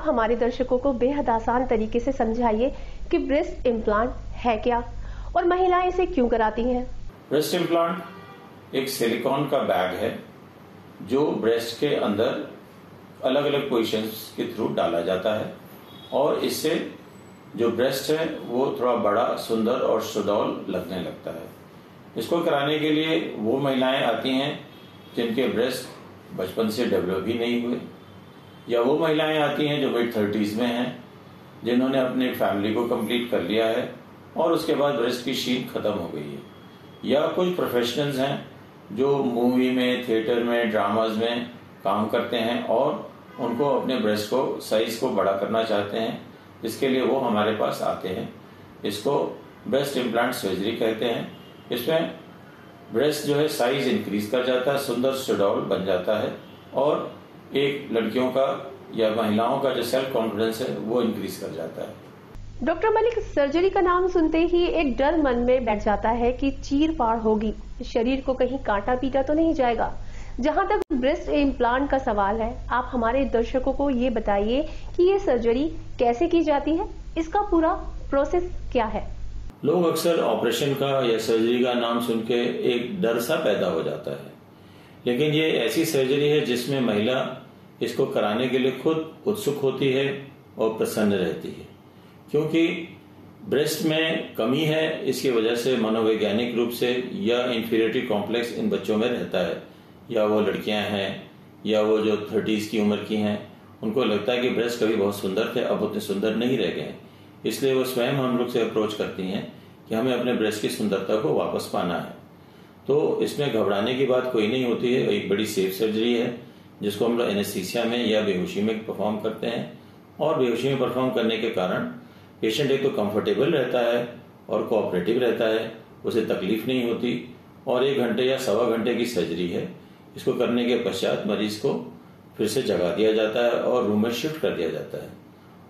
आप हमारे दर्शकों को बेहद आसान तरीके से समझाइए कि ब्रेस्ट इम्प्लांट है क्या और महिलाएं इसे क्यों कराती हैं। ब्रेस्ट इम्प्लांट एक सिलिकॉन का बैग है जो ब्रेस्ट के अंदर अलग अलग पोजीशंस के थ्रू डाला जाता है और इससे जो ब्रेस्ट है वो थोड़ा बड़ा, सुंदर और सुडौल लगने लगता है। इसको कराने के लिए वो महिलाएं आती हैं जिनके ब्रेस्ट बचपन से डेवलप ही नहीं हुए, या वो महिलाएं आती हैं जो मिड-30s में हैं, जिन्होंने अपने फैमिली को कंप्लीट कर लिया है और उसके बाद ब्रेस्ट की शीट खत्म हो गई है, या कुछ प्रोफेशनल्स हैं जो मूवी में, थिएटर में, ड्रामाज में काम करते हैं और उनको अपने ब्रेस्ट को साइज को बड़ा करना चाहते हैं। इसके लिए वो हमारे पास आते हैं। इसको ब्रेस्ट इम्प्लांट सर्जरी कहते हैं। इसमें ब्रेस्ट जो है साइज इंक्रीज कर जाता है, सुंदर सुडौल बन जाता है और एक लड़कियों का या महिलाओं का जो सेल्फ कॉन्फिडेंस है वो इंक्रीज कर जाता है। डॉक्टर मलिक, सर्जरी का नाम सुनते ही एक डर मन में बैठ जाता है कि चीर फाड़ होगी, शरीर को कहीं कांटा पीटा तो नहीं जाएगा। जहां तक ब्रेस्ट इम्प्लांट का सवाल है, आप हमारे दर्शकों को ये बताइए कि ये सर्जरी कैसे की जाती है, इसका पूरा प्रोसेस क्या है। लोग अक्सर ऑपरेशन का या सर्जरी का नाम सुन के एक डर सा पैदा हो जाता है, लेकिन ये ऐसी सर्जरी है जिसमें महिला इसको कराने के लिए खुद उत्सुक होती है और प्रसन्न रहती है, क्योंकि ब्रेस्ट में कमी है। इसकी वजह से मनोवैज्ञानिक रूप से या इंफीरियरिटी कॉम्प्लेक्स इन बच्चों में रहता है, या वो लड़कियां हैं या वो जो 30s की उम्र की हैं, उनको लगता है कि ब्रेस्ट कभी बहुत सुंदर थे, अब उतने सुंदर नहीं रह गए, इसलिए वो स्वयं हम लोग से अप्रोच करती हैं कि हमें अपने ब्रेस्ट की सुंदरता को वापस पाना है। तो इसमें घबराने की बात कोई नहीं होती है। एक बड़ी सेफ सर्जरी है जिसको हम लोग एनेस्थीसिया में या बेहोशी में परफॉर्म करते हैं, और बेहोशी में परफॉर्म करने के कारण पेशेंट एक तो कंफर्टेबल रहता है और कोऑपरेटिव रहता है, उसे तकलीफ नहीं होती, और 1 घंटे या सवा घंटे की सर्जरी है। इसको करने के पश्चात मरीज को फिर से जगा दिया जाता है और रूम में शिफ्ट कर दिया जाता है,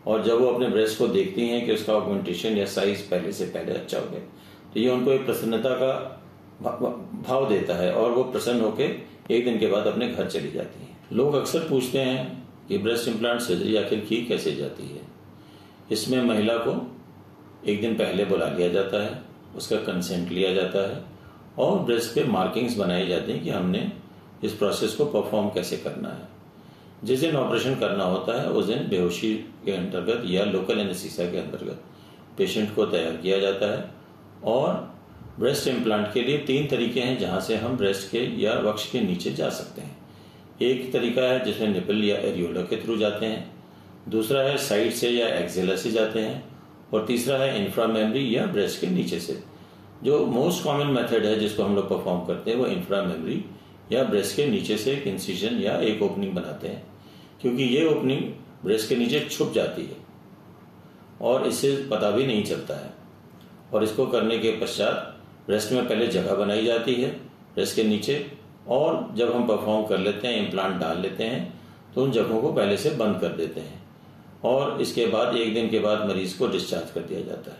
और जब वो अपने ब्रेस्ट को देखती हैं कि उसका ऑगमेंटेशन या साइज पहले से पहले अच्छा हो गया, तो ये उनको एक प्रसन्नता का भाव देता है और वो प्रसन्न होकर 1 दिन के बाद अपने घर चली जाती हैं। लोग अक्सर पूछते हैं कि ब्रेस्ट इम्प्लांट सर्जरी आखिर की कैसे जाती है। इसमें महिला को 1 दिन पहले बुला लिया जाता है, उसका कंसेंट लिया जाता है और ब्रेस्ट पे मार्किंग्स बनाई जाती हैं कि हमने इस प्रोसेस को परफॉर्म कैसे करना है। जिस दिन ऑपरेशन करना होता है उस दिन बेहोशी के अंतर्गत या लोकल एनेस्थीसिया के अंतर्गत पेशेंट को तैयार किया जाता है। और ब्रेस्ट इम्प्लांट के लिए 3 तरीके हैं जहां से हम ब्रेस्ट के या वक्ष के नीचे जा सकते हैं। एक तरीका है जिसमें निपल या एरियोला के थ्रू जाते हैं, दूसरा है साइड से या एक्सेला से जाते हैं, और तीसरा है इंफ्रामेमरी या ब्रेस्ट के नीचे से। जो मोस्ट कॉमन मेथड है जिसको हम लोग परफॉर्म करते हैं वो इंफ्रामेमरी या ब्रेस्ट के नीचे से एक इंसिजन या एक ओपनिंग बनाते हैं, क्योंकि ये ओपनिंग ब्रेस्ट के नीचे छुप जाती है और इससे पता भी नहीं चलता है। और इसको करने के पश्चात ब्रेस्ट में पहले जगह बनाई जाती है ब्रेस्ट के नीचे, और जब हम परफॉर्म कर लेते हैं, इम्प्लांट डाल लेते हैं, तो उन जगहों को पहले से बंद कर देते हैं और इसके बाद 1 दिन के बाद मरीज को डिस्चार्ज कर दिया जाता है।